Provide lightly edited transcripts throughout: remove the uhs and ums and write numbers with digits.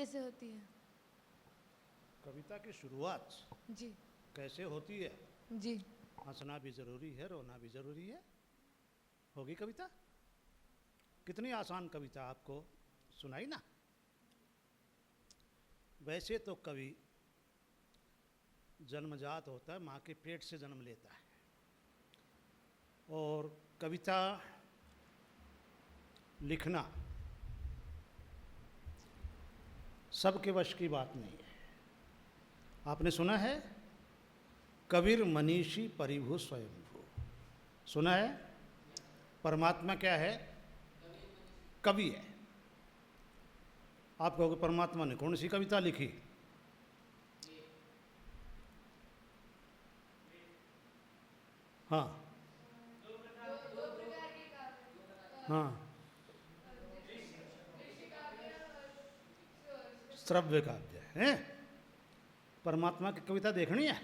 कैसे होती है? कविता की शुरुआत जी कैसे होती है? जी। हंसना भी जरूरी है, रोना भी जरूरी है। होगी कविता? कितनी आसान कविता आपको सुनाई ना। वैसे तो कवि जन्मजात होता है, माँ के पेट से जन्म लेता है, और कविता लिखना सबके वश की बात नहीं है। आपने सुना है कबीर मनीषी परिभु स्वयंभू, सुना है? परमात्मा क्या है? कवि है। आप कहोगे परमात्मा ने कौन सी कविता लिखी? हाँ हाँ, श्रव्य काव्य है। परमात्मा की कविता देखनी है?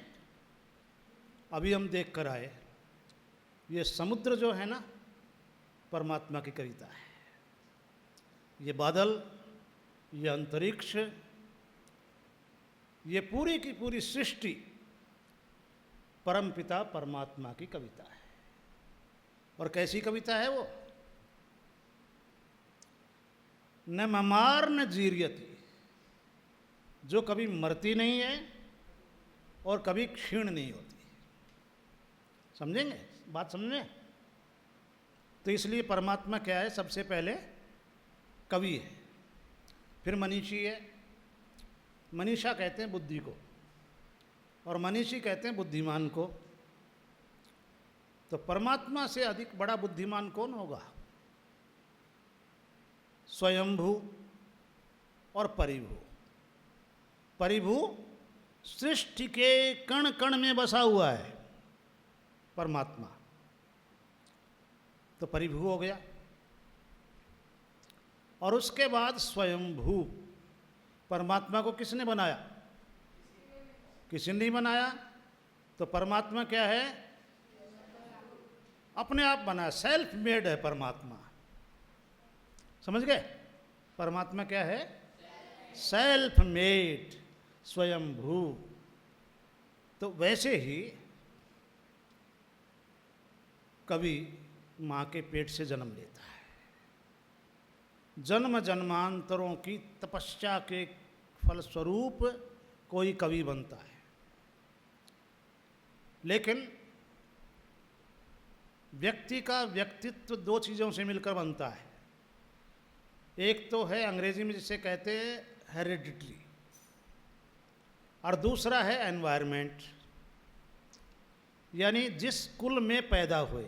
अभी हम देख कर आए, ये समुद्र जो है ना, परमात्मा की कविता है। ये बादल, ये अंतरिक्ष, ये पूरी की पूरी सृष्टि परमपिता परमात्मा की कविता है। और कैसी कविता है वो? न ममार न जीर्यति, जो कभी मरती नहीं है और कभी क्षीण नहीं होती। समझेंगे बात? समझे? तो इसलिए परमात्मा क्या है? सबसे पहले कवि है, फिर मनीषी है। मनीषा कहते हैं बुद्धि को, और मनीषी कहते हैं बुद्धिमान को। तो परमात्मा से अधिक बड़ा बुद्धिमान कौन होगा? स्वयंभू और परिभू। परिभू सृष्टि के कण कण में बसा हुआ है परमात्मा, तो परिभू हो गया। और उसके बाद स्वयंभू। परमात्मा को किसने बनाया? किसी ने नहीं बनाया। तो परमात्मा क्या है? अपने आप बना, सेल्फ मेड है परमात्मा। समझ गए? परमात्मा क्या है? सेल्फ मेड, स्वयंभू। तो वैसे ही कवि माँ के पेट से जन्म लेता है। जन्म जन्मांतरों की तपस्या के फलस्वरूप कोई कवि बनता है। लेकिन व्यक्ति का व्यक्तित्व दो चीज़ों से मिलकर बनता है। एक तो है अंग्रेजी में जिसे कहते हैं हेरिडिटरी, और दूसरा है एनवायरनमेंट, यानी जिस कुल में पैदा हुए,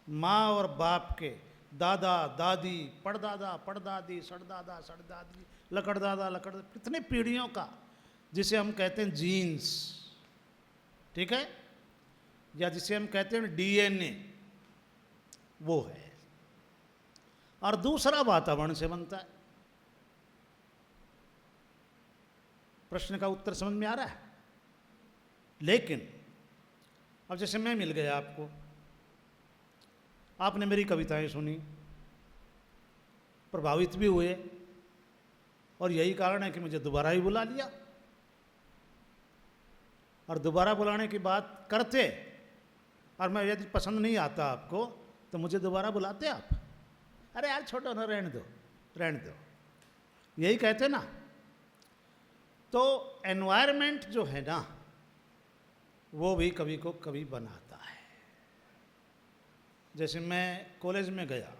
माँ और बाप के, दादा दादी, पड़दादा पड़दादी, सड़दादा सड़दादी, लकड़दादा लकड़, कितने पीढ़ियों का, जिसे हम कहते हैं जीन्स, ठीक है, या जिसे हम कहते हैं डीएनए, वो है। और दूसरा वातावरण से बनता है। प्रश्न का उत्तर समझ में आ रहा है? लेकिन अब जैसे मैं मिल गया आपको, आपने मेरी कविताएं सुनी, प्रभावित भी हुए, और यही कारण है कि मुझे दोबारा ही बुला लिया। और दोबारा बुलाने की बात करते, और मैं यदि पसंद नहीं आता आपको तो मुझे दोबारा बुलाते आप? अरे यार छोड़ो ना, रहने दो रहने दो, यही कहते ना। तो एनवायरनमेंट जो है ना, वो भी कवि को कवि बनाता है। जैसे मैं कॉलेज में गया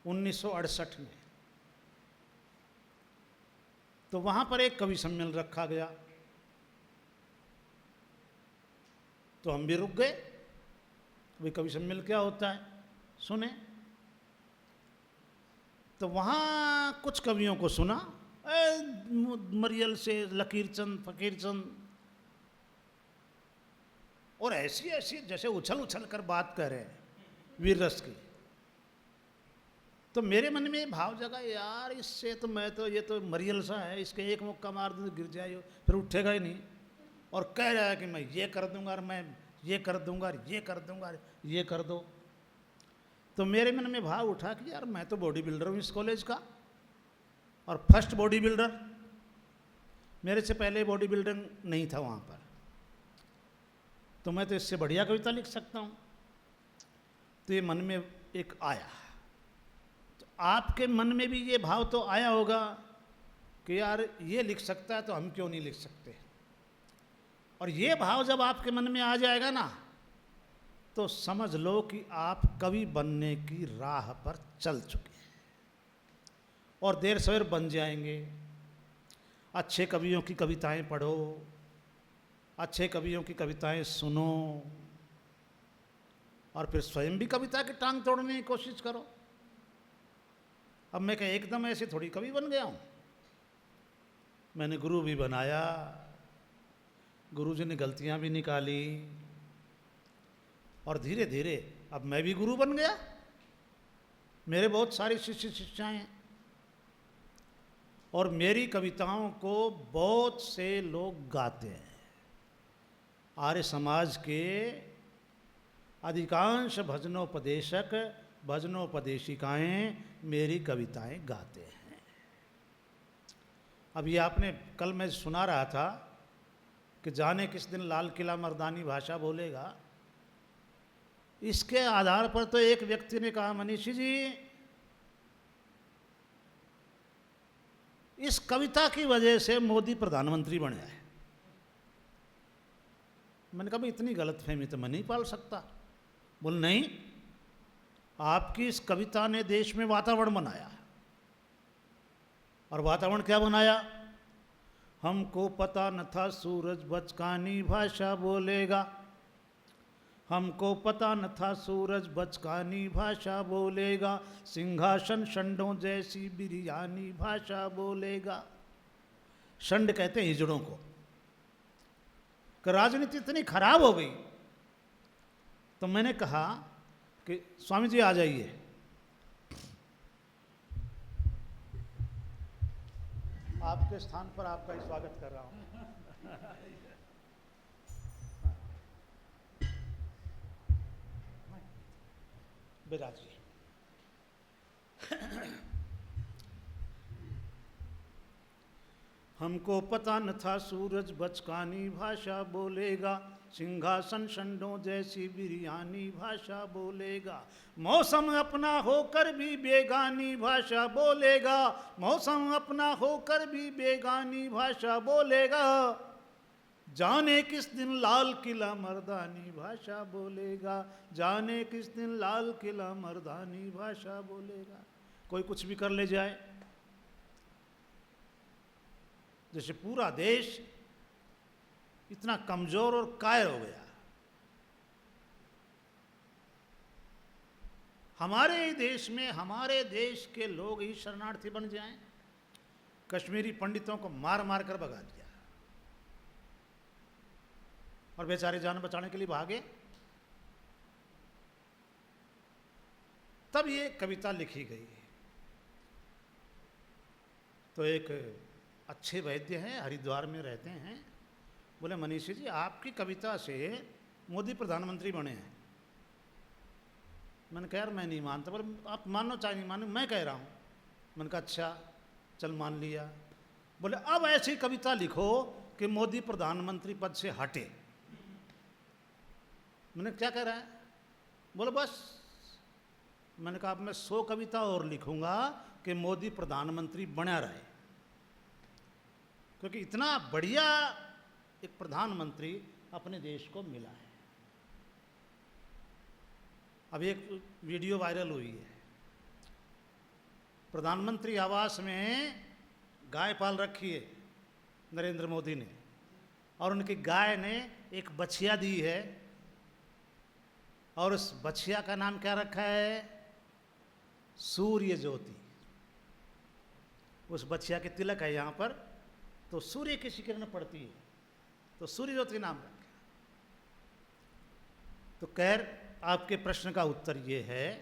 1968 में, तो वहाँ पर एक कवि सम्मेलन रखा गया, तो हम भी रुक गए। भाई कवि सम्मेलन क्या होता है, सुने। तो वहाँ कुछ कवियों को सुना, मरियल से लकीरचंद, फकीरचंद, और ऐसी ऐसी जैसे उछल उछल कर बात कर रहे हैं वीर रस की। तो मेरे मन में भाव जगा, यार इससे तो मैं तो, ये तो मरियल सा है, इसके एक मुक्का मार दूँ तो गिर जाए, फिर उठेगा ही नहीं। और कह रहा है कि मैं ये कर दूंगा, और मैं ये कर दूंगा, और ये कर दूंगा, ये कर दो। तो मेरे मन में भाव उठा कि यार मैं तो बॉडी बिल्डर हूँ इस कॉलेज का, और फर्स्ट बॉडी बिल्डर, मेरे से पहले बॉडी बिल्डर नहीं था वहाँ पर, तो मैं तो इससे बढ़िया कविता लिख सकता हूँ। तो ये मन में एक आया। तो आपके मन में भी ये भाव तो आया होगा कि यार ये लिख सकता है तो हम क्यों नहीं लिख सकते। और ये भाव जब आपके मन में आ जाएगा ना, तो समझ लो कि आप कवि बनने की राह पर चल चुके हैं और देर सवेर बन जाएंगे। अच्छे कवियों की कविताएं पढ़ो, अच्छे कवियों की कविताएं सुनो, और फिर स्वयं भी कविता की टांग तोड़ने की कोशिश करो। अब मैं क्या एकदम ऐसे थोड़ी कवि बन गया हूँ, मैंने गुरु भी बनाया, गुरुजी ने गलतियाँ भी निकाली, और धीरे धीरे अब मैं भी गुरु बन गया। मेरे बहुत सारे शिष्य शिष्याएँ हैं और मेरी कविताओं को बहुत से लोग गाते हैं। आर्य समाज के अधिकांश भजनोपदेशक, भजनोपदेशिकाएं मेरी कविताएं गाते हैं। अब ये आपने कल मैं सुना रहा था कि जाने किस दिन लाल किला मर्दानी भाषा बोलेगा। इसके आधार पर तो एक व्यक्ति ने कहा, मनीषी जी इस कविता की वजह से मोदी प्रधानमंत्री बने हैं। मैंने कहा भाई इतनी गलतफहमी तो मैं नहीं पाल सकता। बोल नहीं, आपकी इस कविता ने देश में वातावरण बनाया। और वातावरण क्या बनाया? हमको पता न था सूरज बचकानी भाषा बोलेगा, हमको पता न था सूरज बचकानी भाषा बोलेगा, सिंहासन शंडों जैसी बिरयानी भाषा बोलेगा। शंड कहते हैं हिजड़ों को। कि राजनीति इतनी खराब हो गई, तो मैंने कहा कि स्वामी जी आ जाइए, आपके स्थान पर आपका ही स्वागत कर रहा हूं। बिराजी हमको पता न था सूरज बचकानी भाषा बोलेगा, सिंहासन शंडों जैसी बिरयानी भाषा बोलेगा। मौसम अपना होकर भी बेगानी भाषा बोलेगा, मौसम अपना होकर भी बेगानी भाषा बोलेगा। जाने किस दिन लाल किला मर्दानी भाषा बोलेगा, जाने किस दिन लाल किला मर्दानी भाषा बोलेगा। कोई कुछ भी कर ले जाए, जैसे पूरा देश इतना कमजोर और कायर हो गया। हमारे ही देश में हमारे देश के लोग ही शरणार्थी बन जाएं। कश्मीरी पंडितों को मार मार कर भगा दिया और बेचारे जान बचाने के लिए भागे। तब ये कविता लिखी गई। तो एक अच्छे वैद्य हैं, हरिद्वार में रहते हैं, बोले मनीषी जी आपकी कविता से मोदी प्रधानमंत्री बने हैं। मैंने कहा यार मैं नहीं मानता। बोले आप मानो चाहे नहीं मानो, मैं कह रहा हूँ। मैंने कहा अच्छा चल मान लिया। बोले अब ऐसी कविता लिखो कि मोदी प्रधानमंत्री पद से हटे। मैंने क्या कह रहा है? बोले बस। मैंने कहा अब मैं 100 कविता और लिखूंगा कि मोदी प्रधानमंत्री बना रहे, क्योंकि इतना बढ़िया एक प्रधानमंत्री अपने देश को मिला है। अब एक वीडियो वायरल हुई है, प्रधानमंत्री आवास में गाय पाल रखी है नरेंद्र मोदी ने, और उनकी गाय ने एक बछिया दी है, और उस बछिया का नाम क्या रखा है? सूर्य ज्योति। उस बछिया के तिलक है यहाँ पर, तो सूर्य की किरण पड़ती है, तो सूर्य ज्योति नाम रखा। तो खैर आपके प्रश्न का उत्तर ये है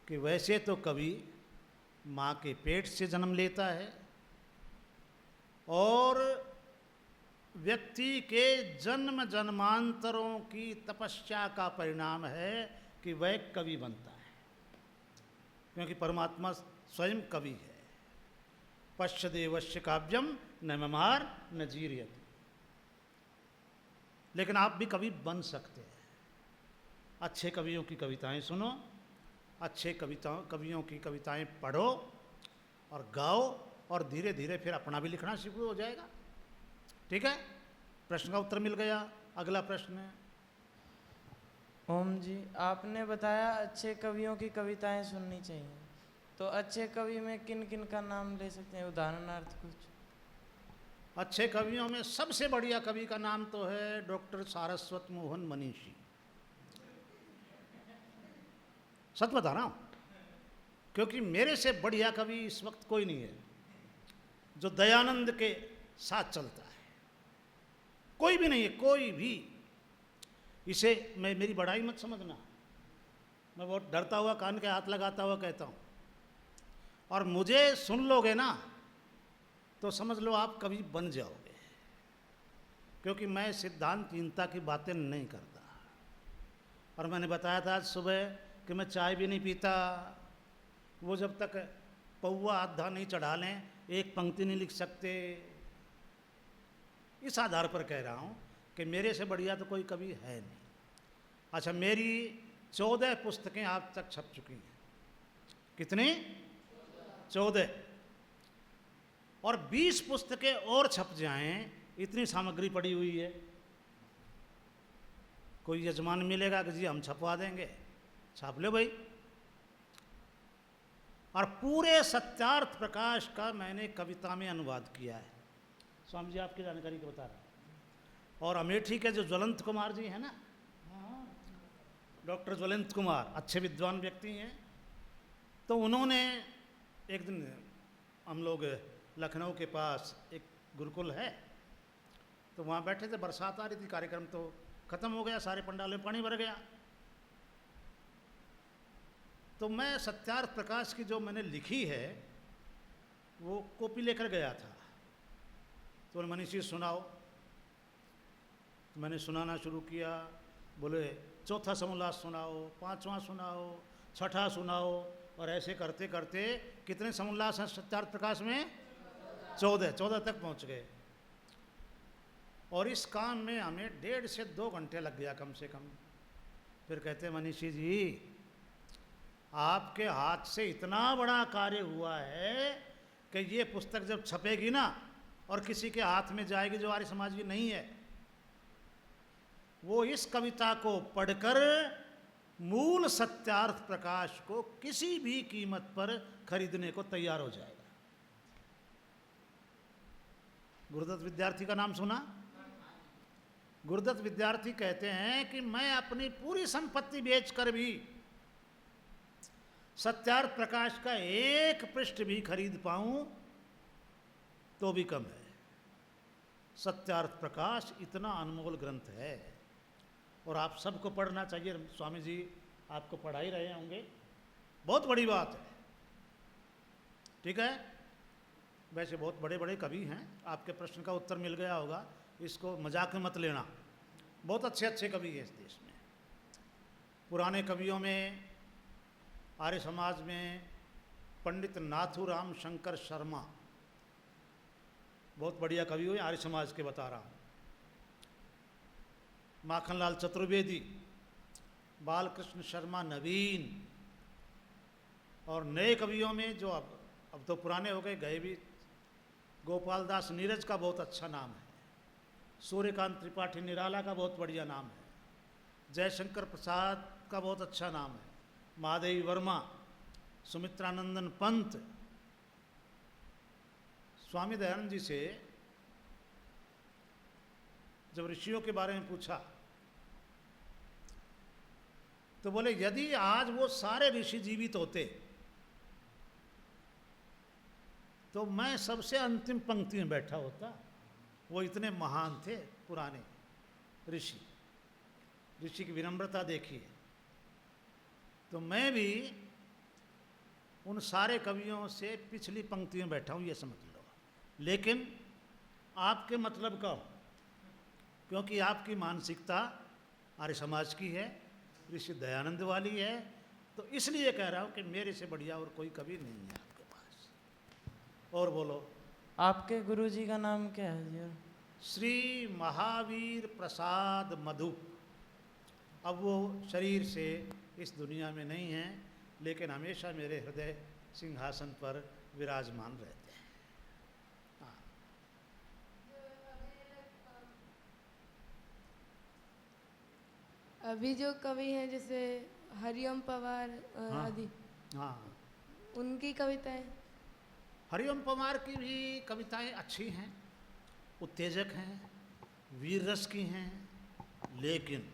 कि वैसे तो कवि माँ के पेट से जन्म लेता है, और व्यक्ति के जन्म जन्मांतरों की तपस्या का परिणाम है कि वह कवि बनता है, क्योंकि परमात्मा स्वयं कवि है। पश्यदेवश्य काव्यम न ममार न जीर्यति। लेकिन आप भी कवि बन सकते हैं। अच्छे कवियों की कविताएं सुनो, अच्छे कवियों की कविताएं पढ़ो और गाओ, और धीरे धीरे फिर अपना भी लिखना शुरू हो जाएगा। ठीक है, प्रश्न का उत्तर मिल गया। अगला प्रश्न है। ओम जी, आपने बताया अच्छे कवियों की कविताएं सुननी चाहिए, तो अच्छे कवि में किन किन का नाम ले सकते हैं, उदाहरणार्थ कुछ? अच्छे कवियों में सबसे बढ़िया कवि का नाम तो है डॉक्टर सारस्वत मोहन मनीषी। सच बता रहा हूं, क्योंकि मेरे से बढ़िया कवि इस वक्त कोई नहीं है जो दयानंद के साथ चलता है। कोई भी नहीं है, कोई भी। इसे मेरी बड़ाई मत समझना, मैं बहुत डरता हुआ कान के हाथ लगाता हुआ कहता हूं। और मुझे सुन लोगे ना तो समझ लो आप कभी बन जाओगे, क्योंकि मैं सिद्धांतहीनता की बातें नहीं करता। और मैंने बताया था आज सुबह कि मैं चाय भी नहीं पीता। वो जब तक पौवा आधा नहीं चढ़ा लें एक पंक्ति नहीं लिख सकते। इस आधार पर कह रहा हूं कि मेरे से बढ़िया तो कोई कवि है नहीं। अच्छा, मेरी 14 पुस्तकें आज तक छप चुकी हैं। कितनी? 14। और 20 पुस्तकें और छप जाएं, इतनी सामग्री पड़ी हुई है। कोई यजमान मिलेगा कि जी हम छपवा देंगे, छाप लो भाई। और पूरे सत्यार्थ प्रकाश का मैंने कविता में अनुवाद किया है। स्वामी जी आपकी जानकारी को बता रहा हूं। और अमेठी के जो ज्वलंत कुमार जी हैं ना, डॉक्टर ज्वलंत कुमार, अच्छे विद्वान व्यक्ति हैं, तो उन्होंने एक दिन, हम लोग लखनऊ के पास एक गुरुकुल है, तो वहाँ बैठे थे, बरसात आ रही थी, कार्यक्रम तो ख़त्म हो गया, सारे पंडाल में पानी भर गया। तो मैं सत्यार्थ प्रकाश की जो मैंने लिखी है वो कॉपी लेकर गया था। तो मनीष जी सुनाओ, तो मैंने सुनाना शुरू किया। बोले चौथा समोल्लास सुनाओ, पांचवा सुनाओ, छठा सुनाओ, और ऐसे करते करते कितने समोल्लास हैं सत्यार्थ प्रकाश में? 14 तक पहुंच गए। और इस काम में हमें 1.5 से 2 घंटे लग गया कम से कम। फिर कहते मनीषी जी, आपके हाथ से इतना बड़ा कार्य हुआ है कि ये पुस्तक जब छपेगी ना और किसी के हाथ में जाएगी जो आर्य समाज की नहीं है, वो इस कविता को पढ़कर मूल सत्यार्थ प्रकाश को किसी भी कीमत पर खरीदने को तैयार हो जाएगा। गुरुदत्त विद्यार्थी का नाम सुना? गुरुदत्त विद्यार्थी कहते हैं कि मैं अपनी पूरी संपत्ति बेचकर भी सत्यार्थ प्रकाश का एक पृष्ठ भी खरीद पाऊं तो भी कम है। सत्यार्थ प्रकाश इतना अनमोल ग्रंथ है और आप सबको पढ़ना चाहिए। स्वामी जी आपको पढ़ा ही रहे होंगे, बहुत बड़ी बात है। ठीक है, वैसे बहुत बड़े बड़े कवि हैं, आपके प्रश्न का उत्तर मिल गया होगा, इसको मजाक में मत लेना। बहुत अच्छे अच्छे कवि हैं इस देश में। पुराने कवियों में आर्य समाज में पंडित नाथूराम शंकर शर्मा बहुत बढ़िया कवि हुए आर्य समाज के, बता रहा हूँ। माखनलाल चतुर्वेदी, बालकृष्ण शर्मा नवीन, और नए कवियों में जो अब तो पुराने हो गए, गए भी, गोपाल दास नीरज का बहुत अच्छा नाम है, सूर्यकांत त्रिपाठी निराला का बहुत बढ़िया नाम है, जयशंकर प्रसाद का बहुत अच्छा नाम है, महादेवी वर्मा, सुमित्रानंदन पंत। स्वामी दयानंद जी से जब ऋषियों के बारे में पूछा तो बोले यदि आज वो सारे ऋषि जीवित होते तो मैं सबसे अंतिम पंक्ति में बैठा होता। वो इतने महान थे पुराने ऋषि। ऋषि की विनम्रता देखिए। तो मैं भी उन सारे कवियों से पिछली पंक्ति में बैठा हूँ, ये समझ लो। लेकिन आपके मतलब का हो, क्योंकि आपकी मानसिकता आर्य समाज की है, ऋषि दयानंद वाली है, तो इसलिए कह रहा हूँ कि मेरे से बढ़िया और कोई कवि नहीं है आपके पास। और बोलो। आपके गुरुजी का नाम क्या है जी? श्री महावीर प्रसाद मधु। अब वो शरीर से इस दुनिया में नहीं हैं, लेकिन हमेशा मेरे हृदय सिंहासन पर विराजमान रहते हैं। हाँ। अभी जो कवि हैं जैसे हरिओम पवार हाँ। आदि, हाँ, उनकी कविताएं। हरिओम पवार की भी कविताएं अच्छी हैं, उत्तेजक हैं, वीर रस की हैं, लेकिन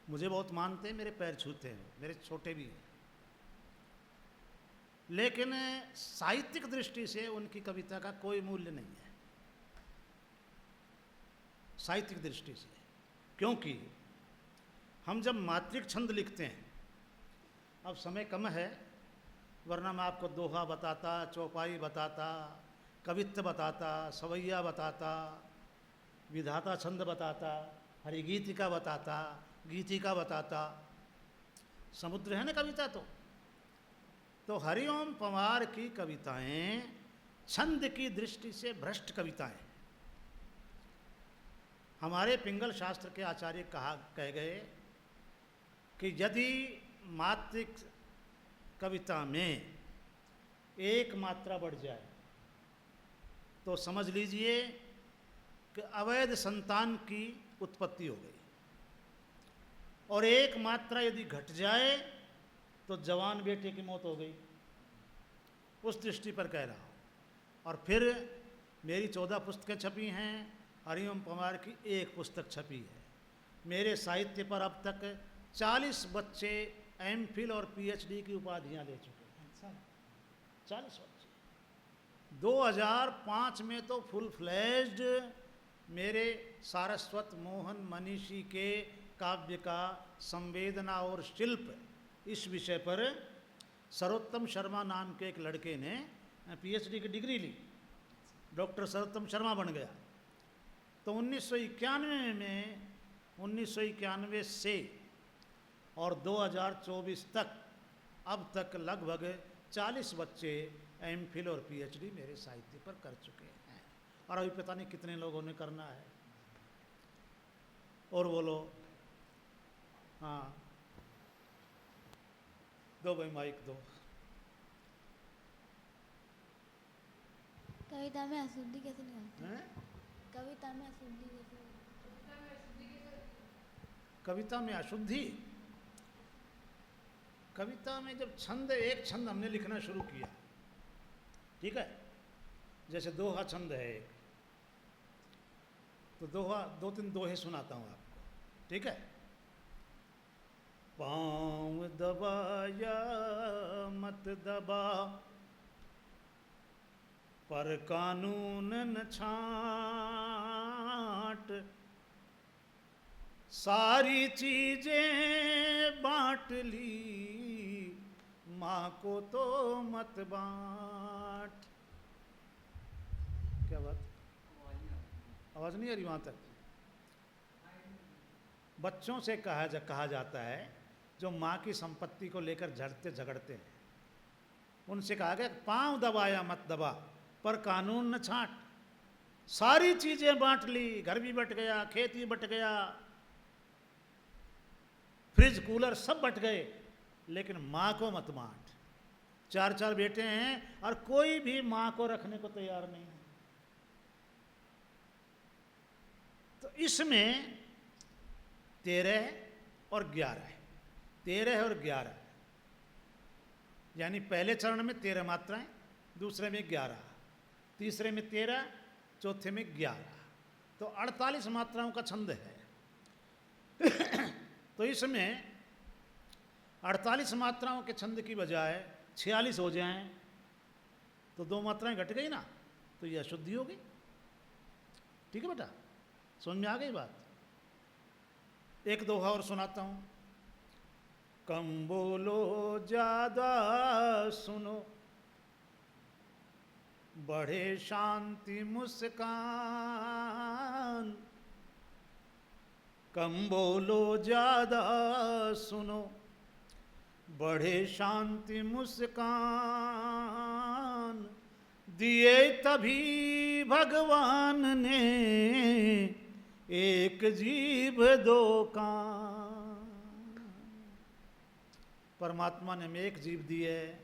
मुझे बहुत मानते हैं, मेरे पैर छूते हैं, मेरे छोटे भी हैं, लेकिन साहित्यिक दृष्टि से उनकी कविता का कोई मूल्य नहीं है, साहित्यिक दृष्टि से। क्योंकि हम जब मात्रिक छंद लिखते हैं, अब समय कम है, वरना मैं आपको दोहा बताता, चौपाई बताता, कवित्त बताता, सवैया बताता, विधाता छंद बताता, हरिगीतिका बताता, गीतिका बताता। समुद्र है ना कविता तो हरिओम पवार की कविताएं छंद की दृष्टि से भ्रष्ट कविताएं। हमारे पिंगल शास्त्र के आचार्य कह गए कि यदि मात्रिक कविता में एक मात्रा बढ़ जाए तो समझ लीजिए कि अवैध संतान की उत्पत्ति हो गई, और एक मात्रा यदि घट जाए तो जवान बेटे की मौत हो गई। उस दृष्टि पर कह रहा हूँ। और फिर मेरी 14 पुस्तकें छपी हैं, हरिओम पवार की एक पुस्तक छपी है। मेरे साहित्य पर अब तक 40 बच्चे एमफिल और पीएचडी की उपाधियां ले चुके हैं। 40 बच्चे। 2005 में तो फुल फ्लैश्ड मेरे सारस्वत मोहन मनीषी के काव्य का संवेदना और शिल्प इस विषय पर सर्वोत्तम शर्मा नाम के एक लड़के ने पीएचडी की डिग्री ली, डॉक्टर सर्वोत्तम शर्मा बन गया। तो 1991 से और 2024 तक अब तक लगभग 40 बच्चे एमफिल और पीएचडी मेरे साहित्य पर कर चुके हैं, और अभी पता नहीं कितने लोगों ने करना है। और बोलो। हाँ, दो भाई माइक दो। कविता में अशुद्धि कैसे निकालते हैं? हैं? कविता में अशुद्धि कैसे? कविता में अशुद्धि, कविता में जब छंद, एक छंद हमने लिखना शुरू किया, ठीक है, जैसे दोहा छंद है एक, तो दोहा 2-3 दोहे सुनाता हूँ आपको, ठीक है। पाँव दबाया मत दबा, पर कानून न छांट, सारी चीजें बांट ली, माँ को तो मत बांट। क्या बात, आवाज नहीं आ रही वहां तक? बच्चों से कहा जाता है जो माँ की संपत्ति को लेकर झगड़ते हैं, उनसे कहा गया पांव दबाया मत दबा, पर कानून न छांट, सारी चीजें बांट ली, घर भी बट गया, खेत भी बट गया, फ्रिज कूलर सब बट गए, लेकिन माँ को मत बांट। 4 बेटे हैं और कोई भी माँ को रखने को तैयार नहीं है। तो इसमें 13 और 11 है, 13 और 11, यानी पहले चरण में 13 मात्राएं, दूसरे में 11, तीसरे में 13, चौथे में 11, तो 48 मात्राओं का छंद है। तो इसमें 48 मात्राओं के छंद की बजाय 46 हो जाएं तो 2 मात्राएं घट गई ना, तो यह अशुद्धि हो गई। ठीक है बेटा, समझ में आ गई बात? एक दोहा और सुनाता हूं। कम बोलो ज्यादा सुनो, बढ़े शांति मुस्कान, कम बोलो ज्यादा सुनो, बढ़े शांति मुस्कान, दिए तभी भगवान ने एक जीभ दो कान। परमात्मा ने हमें एक जीभ दी है,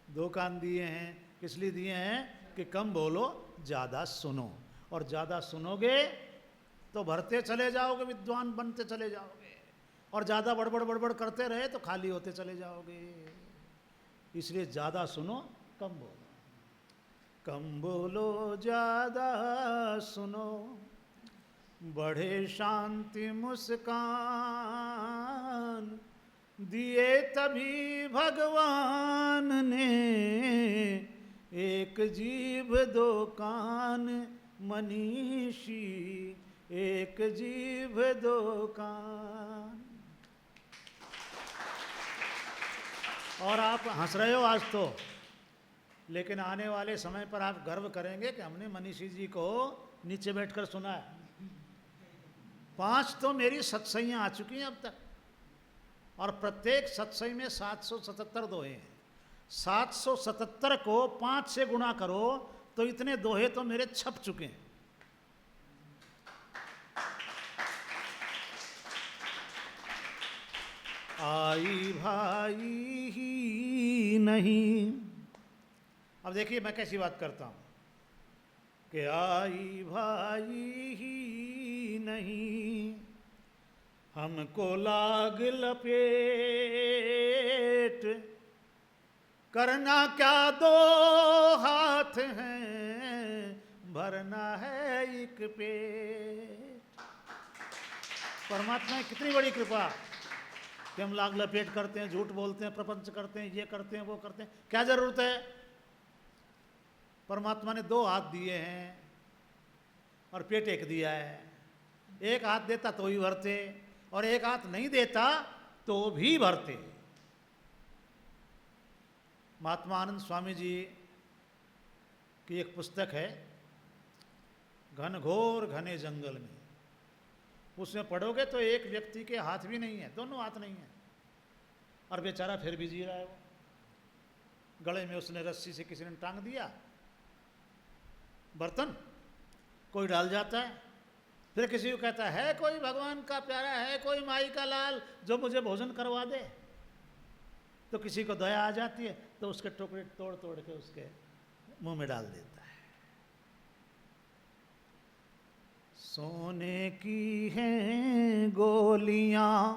दो कान दिए हैं। किस लिए दिए हैं? कि कम बोलो, ज़्यादा सुनो। और ज़्यादा सुनोगे तो भरते चले जाओगे, विद्वान बनते चले जाओगे। और ज़्यादा बड़बड़ बड़बड़ करते रहे तो खाली होते चले जाओगे। इसलिए ज़्यादा सुनो, कम बोलो। कम बोलो, ज़्यादा सुनो, बढ़े शांति मुस्कान। दिए तभी भगवान ने एक जीभ दो कान। मनीषी एक जीभ दो कान। और आप हंस रहे हो आज तो, लेकिन आने वाले समय पर आप गर्व करेंगे कि हमने मनीषी जी को नीचे बैठकर सुना है। 5 तो मेरी सत्संगियाँ आ चुकी हैं अब तक, और प्रत्येक सत्संग में 777 दोहे हैं। 777 को 5 से गुणा करो तो इतने दोहे तो मेरे छप चुके हैं। आई भाई ही नहीं। अब देखिए मैं कैसी बात करता हूं कि आई भाई ही नहीं, हमको लाग लपेट। करना क्या दो हाथ हैं, भरना है एक पेट। परमात्मा की कितनी बड़ी कृपा कि हम लाग लपेट करते हैं, झूठ बोलते हैं, प्रपंच करते हैं, ये करते हैं, वो करते हैं। क्या जरूरत है? परमात्मा ने 2 हाथ दिए हैं और पेट एक दिया है। एक हाथ देता तो ही भरते, और एक हाथ नहीं देता तो भी भरते। महात्मा आनंद स्वामी जी की एक पुस्तक है, घनघोर घने जंगल में। उसमें पढ़ोगे तो एक व्यक्ति के हाथ भी नहीं है, दोनों हाथ नहीं है, और बेचारा फिर भी जी रहा है। वो गले में उसने रस्सी से किसी ने टांग दिया बर्तन, कोई डाल जाता है, फिर किसी को कहता है कोई भगवान का प्यारा है, कोई माई का लाल जो मुझे भोजन करवा दे। तो किसी को दया आ जाती है तो उसके टुकड़े तोड़ तोड़ के उसके मुंह में डाल देता है। सोने की हैं गोलियां,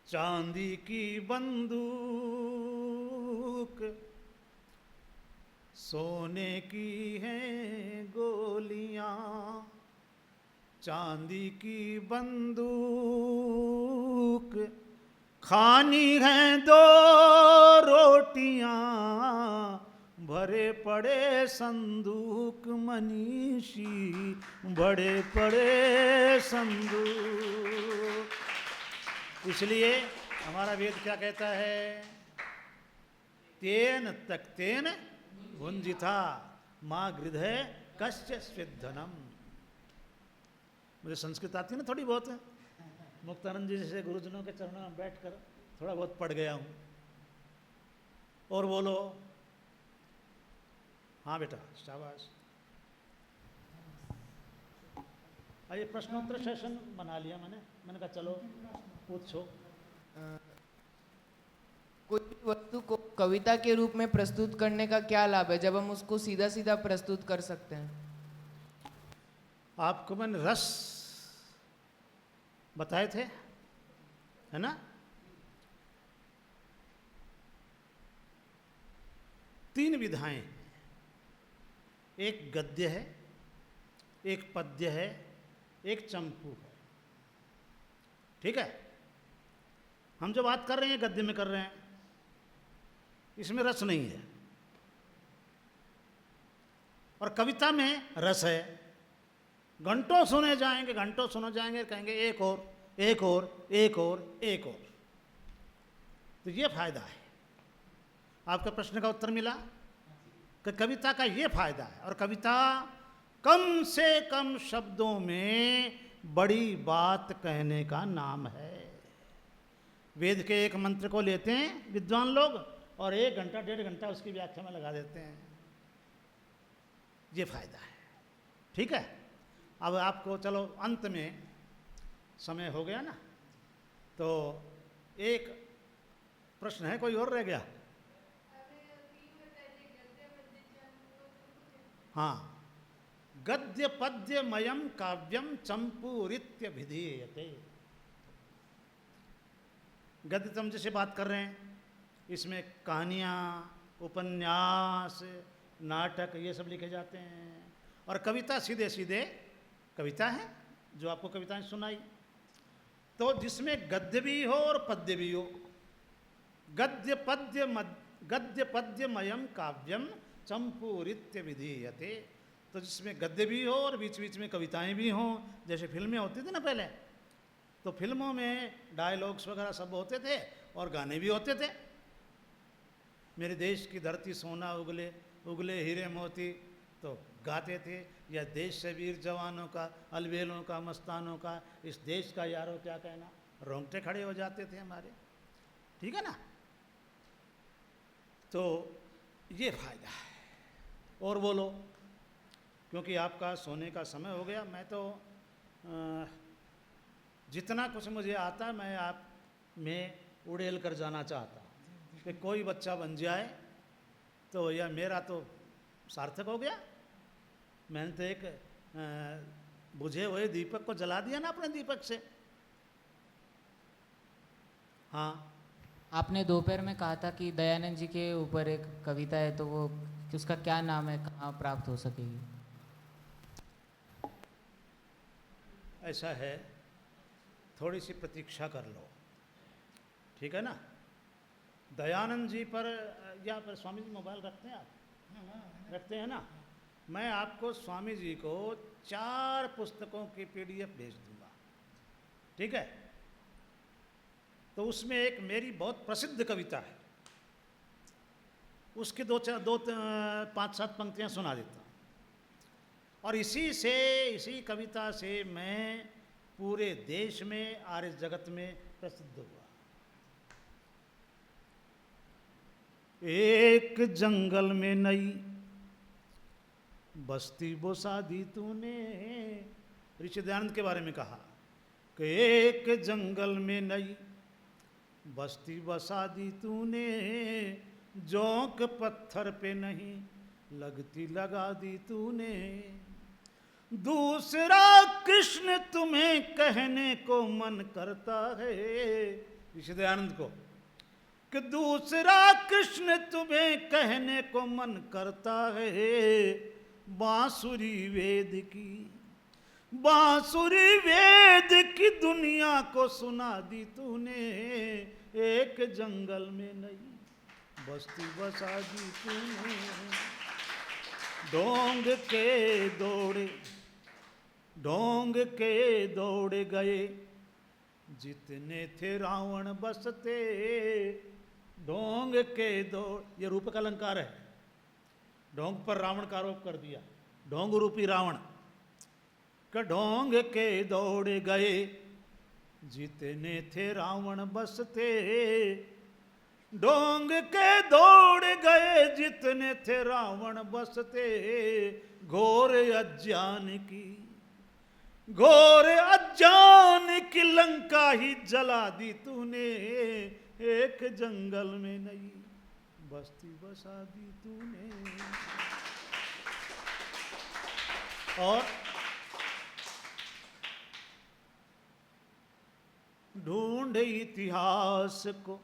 चांदी की बंदूक। सोने की हैं गोलियां, चांदी की बंदूक। खानी हैं 2 रोटियां, भरे पड़े संदूक। मनीषी बड़े पड़े संदूक। इसलिए हमारा वेद क्या कहता है? तेन तक्तेन भुंजिता माँ गृधे कश्च स्विद्धनम। मुझे संस्कृत आती है ना थोड़ी बहुत है। मुक्तानंद जी जैसे गुरुजनों के चरणों में बैठकर थोड़ा बहुत पढ़ गया हूँ। और बोलो। हाँ बेटा, शाबाश। ये प्रश्नोत्तर सेशन बना लिया मैंने कहा चलो पूछो। कोई भी वस्तु को कविता के रूप में प्रस्तुत करने का क्या लाभ है, जब हम उसको सीधा सीधा प्रस्तुत कर सकते हैं? आपको मैंने रस बताए थे, है ना? 3 विधाएं, एक गद्य है, एक पद्य है, एक चंपू है। ठीक है? हम जो बात कर रहे हैं गद्य में कर रहे हैं, इसमें रस नहीं है। और कविता में रस है। घंटों सुने जाएंगे, घंटों सुने जाएंगे, कहेंगे एक और, एक और, एक और, एक और। तो ये फायदा है। आपका प्रश्न का उत्तर मिला कि कविता का ये फायदा है। और कविता कम से कम शब्दों में बड़ी बात कहने का नाम है। वेद के एक मंत्र को लेते हैं विद्वान लोग और 1 घंटा 1.5 घंटा उसकी व्याख्या में लगा देते हैं। ये फायदा है। ठीक है, अब आपको चलो अंत में, समय हो गया ना, तो एक प्रश्न है, कोई और रह गया? हाँ, गद्य पद्य मयम काव्यम चंपूरित्य विधीयते। गद्यतम जैसे बात कर रहे हैं, इसमें कहानियाँ, उपन्यास, नाटक ये सब लिखे जाते हैं। और कविता सीधे सीधे कविता है जो आपको कविताएं सुनाई, तो जिसमें गद्य भी हो और पद्य भी हो। गद्य पद्यमयम काव्यम चंपूरित्य विधीयते, तो जिसमें गद्य भी हो और बीच बीच में कविताएं भी हों। जैसे फिल्में होती थी ना पहले, तो फिल्मों में डायलॉग्स वगैरह सब होते थे और गाने भी होते थे। मेरे देश की धरती सोना उगले, उगले हीरे मोती, तो गाते थे। या देश से वीर जवानों का, अलबेलों का, मस्तानों का, इस देश का यारों क्या कहना, रोंगटे खड़े हो जाते थे हमारे। ठीक है ना, तो ये फायदा है। और बोलो, क्योंकि आपका सोने का समय हो गया। मैं तो जितना कुछ मुझे आता है मैं आप में उड़ेल कर जाना चाहता हूँ कि कोई बच्चा बन जाए तो यह मेरा तो सार्थक हो गया। मैंने तो एक बुझे हुए दीपक को जला दिया ना अपने दीपक से। हाँ, आपने दोपहर में कहा था कि दयानंद जी के ऊपर एक कविता है, तो वो उसका क्या नाम है, कहाँ प्राप्त हो सकेगी? ऐसा है, थोड़ी सी प्रतीक्षा कर लो, ठीक है ना। दयानंद जी पर, या पर स्वामी जी मोबाइल रखते हैं आप? रखते हैं ना। मैं आपको स्वामी जी को 4 पुस्तकों की PDF भेज दूंगा, ठीक है। तो उसमें एक मेरी बहुत प्रसिद्ध कविता है, उसकी 5-7 पंक्तियां सुना देता हूँ। और इसी कविता से मैं पूरे देश में, आर्य जगत में प्रसिद्ध हुआ। एक जंगल में नई बस्ती बसा दी तूने, ऋषि दयानंद के बारे में कहा कि एक जंगल में नई बस्ती बसा दी तूने, जोंक पत्थर पे नहीं लगती लगा दी तूने। दूसरा कृष्ण तुम्हें कहने को मन करता है, ऋषि दयानंद को, कि दूसरा कृष्ण तुम्हें कहने को मन करता है। बांसुरी वेद की दुनिया को सुना दी तूने, एक जंगल में नई बस्ती बसा दी तूने। ढोंग के दौड़े गए जितने थे रावण बसते। ढोंग के दौड़, ये रूप का अलंकार है। ढोंग पर रावण का आरोप कर दिया, ढोंग रूपी रावण। ढोंग के दौड़े गए जितने थे रावण बसते। ढोंग के दौड़ गए जितने थे रावण बसते। घोर अज्ञान की लंका ही जला दी तूने, एक जंगल में नई बस्ती बसा दी तूने। और ढूंढे इतिहास को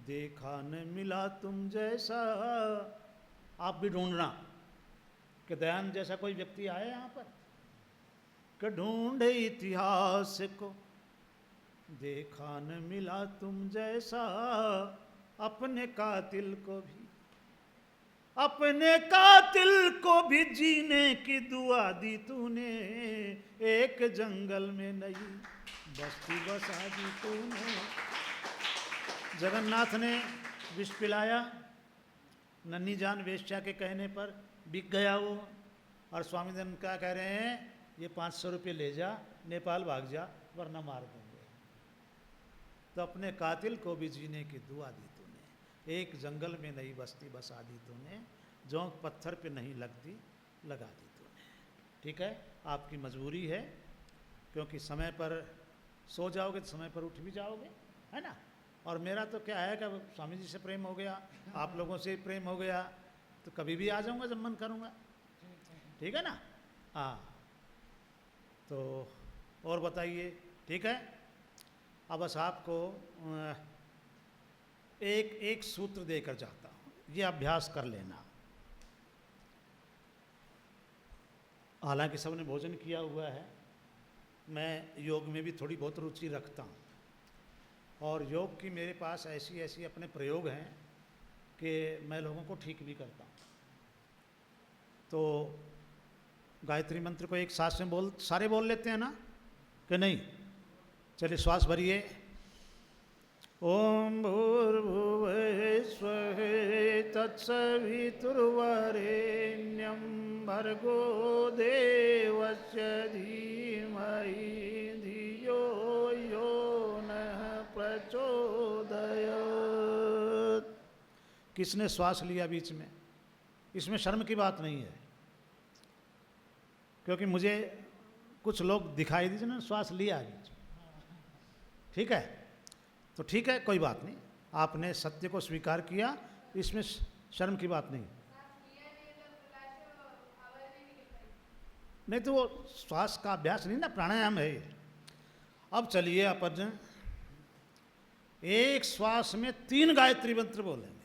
देखा न मिला तुम जैसा। आप भी ढूंढना कि दयानंद जैसा कोई व्यक्ति आया यहाँ पर, कि ढूंढे इतिहास को देखा न मिला तुम जैसा। अपने कातिल को भी जीने की दुआ दी तूने, एक जंगल में नई बस्ती बसा दी तूने। जगन्नाथ ने विष पिलाया, नन्ही जान वेश्या के कहने पर बिक गया वो। और स्वामी जी क्या कह रहे हैं, ये 500 रुपये ले जा, नेपाल भाग जा वरना मार देंगे। तो अपने कातिल को भी जीने की दुआ दी तूने, एक जंगल में नई बस्ती बसा दी तूने। जोंक पत्थर पे नहीं लगती, लगा दी तूने। ठीक है, आपकी मजबूरी है, क्योंकि समय पर सो जाओगे तो समय पर उठ भी जाओगे, है ना। और मेरा तो क्या है कि अब स्वामी जी से प्रेम हो गया, आप लोगों से प्रेम हो गया, तो कभी भी आ जाऊंगा जब मन करूंगा। ठीक है ना। हाँ, तो और बताइए। ठीक है, अब बस आपको एक एक सूत्र देकर जाता हूँ, ये अभ्यास कर लेना। हालांकि सबने भोजन किया हुआ है, मैं योग में भी थोड़ी बहुत रुचि रखता हूँ, और योग की मेरे पास ऐसी ऐसी अपने प्रयोग हैं कि मैं लोगों को ठीक भी करता हूँ। तो गायत्री मंत्र को एक साथ में सारे बोल लेते हैं ना, कि नहीं? चलिए श्वास भरिए। ओम भूर्भुवः स्वः तत्सवितुर्वरेण्यं भर्गो देवस्य धीमहि धियो यो नः प्रचोदयात्। किसने श्वास लिया बीच में? इसमें शर्म की बात नहीं है, क्योंकि मुझे कुछ लोग दिखाई दीजिए ना श्वास लिया बीच में। ठीक है, तो ठीक है, कोई बात नहीं, आपने सत्य को स्वीकार किया, इसमें शर्म की बात नहीं। नहीं तो वो श्वास का अभ्यास नहीं ना, प्राणायाम है ये। अब चलिए अपन एक श्वास में 3 गायत्री मंत्र बोलेंगे।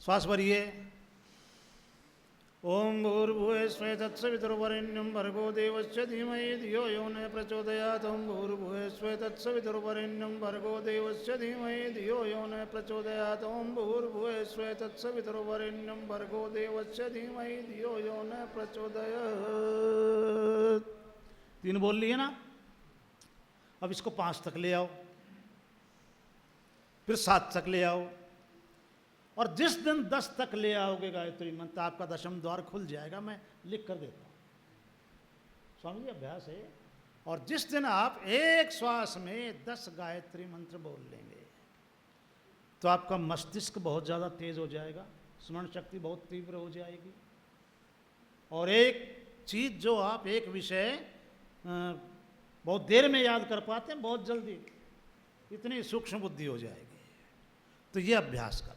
श्वास भरिए। ओम भूर्भुवः स्वः तत्सवितुर्वरेण्यं भर्गो देवस्य धीमहि धियो यो नः प्रचोदयात्। ओम भूर्भुवः स्वः तत्सवितुर्वरेण्यं भर्गो देवस्य धीमहि धियो यो नः प्रचोदयात्। ओम भूर्भुवः स्वः तत्सवितुर्वरेण्यं भर्गो देवस्य धीमहि धियो यो नः प्रचोदयात्। 3 बोल लिए ना। अब इसको 5 तक ले आओ, फिर 7 तक ले आओ, और जिस दिन 10 तक ले आओगे गायत्री मंत्र, आपका 10वां द्वार खुल जाएगा। मैं लिख कर देता हूँ, स्वामी जी अभ्यास है। और जिस दिन आप एक श्वास में 10 गायत्री मंत्र बोल लेंगे, तो आपका मस्तिष्क बहुत ज़्यादा तेज हो जाएगा, स्मरण शक्ति बहुत तीव्र हो जाएगी, और एक चीज़ जो आप एक विषय बहुत देर में याद कर पाते हैं, बहुत जल्दी इतनी सूक्ष्म बुद्धि हो जाएगी। तो ये अभ्यास करो।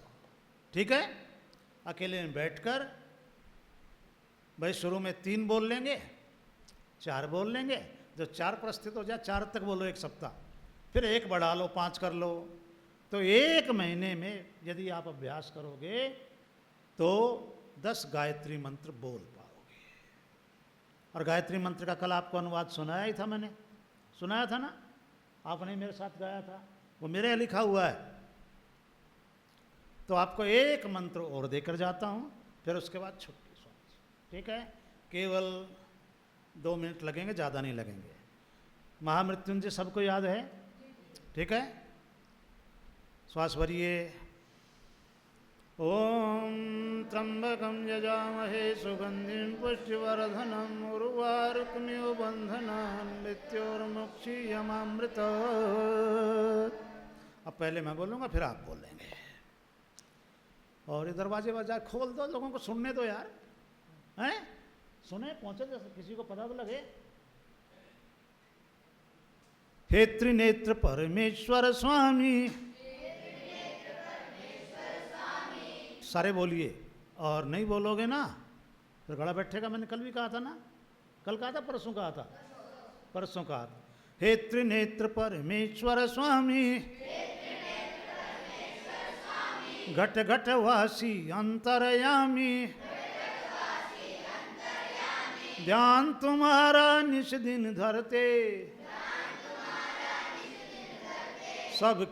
ठीक है, अकेले में बैठकर भाई शुरू में 3 बोल लेंगे, 4 बोल लेंगे, जब 4 पर स्थित हो जाए 4 तक बोलो 1 सप्ताह, फिर 1 बढ़ा लो, 5 कर लो। तो 1 महीने में यदि आप अभ्यास करोगे तो 10 गायत्री मंत्र बोल पाओगे। और गायत्री मंत्र का कल आपको अनुवाद सुनाया ही था, मैंने सुनाया था ना, आपने मेरे साथ गाया था, वो मेरे यहाँ लिखा हुआ है। तो आपको 1 मंत्र और देकर जाता हूँ, फिर उसके बाद छुट्टी स्वामी। ठीक है, केवल 2 मिनट लगेंगे, ज़्यादा नहीं लगेंगे। महामृत्युंजय सबको याद है? ठीक है, श्वास भरिए। ओम त्र्यंबकं यजामहे सुगंधिं पुष्टिवर्धनम् उर्वारुकमिव बन्धनान् मृत्योर्मुक्षीयमामृतात्। अब पहले मैं बोलूँगा, फिर आप बोलेंगे, और ये दरवाजे बाजार खोल दो, लोगों को सुनने दो यार, हैं? सुने, पहुंचे, जैसे किसी को पता तो लगे। हे त्रिनेत्र परमेश्वर स्वामी, सारे बोलिए, और नहीं बोलोगे ना फिर गड़ा बैठेगा। मैंने कल भी कहा था ना, कल कहा था, परसों कहा था, परसों कहा था। हे त्रिनेत्र परमेश्वर स्वामी, घट घट वासी अंतरयामी, ध्यान तुम्हारा निश दिन धरते, सब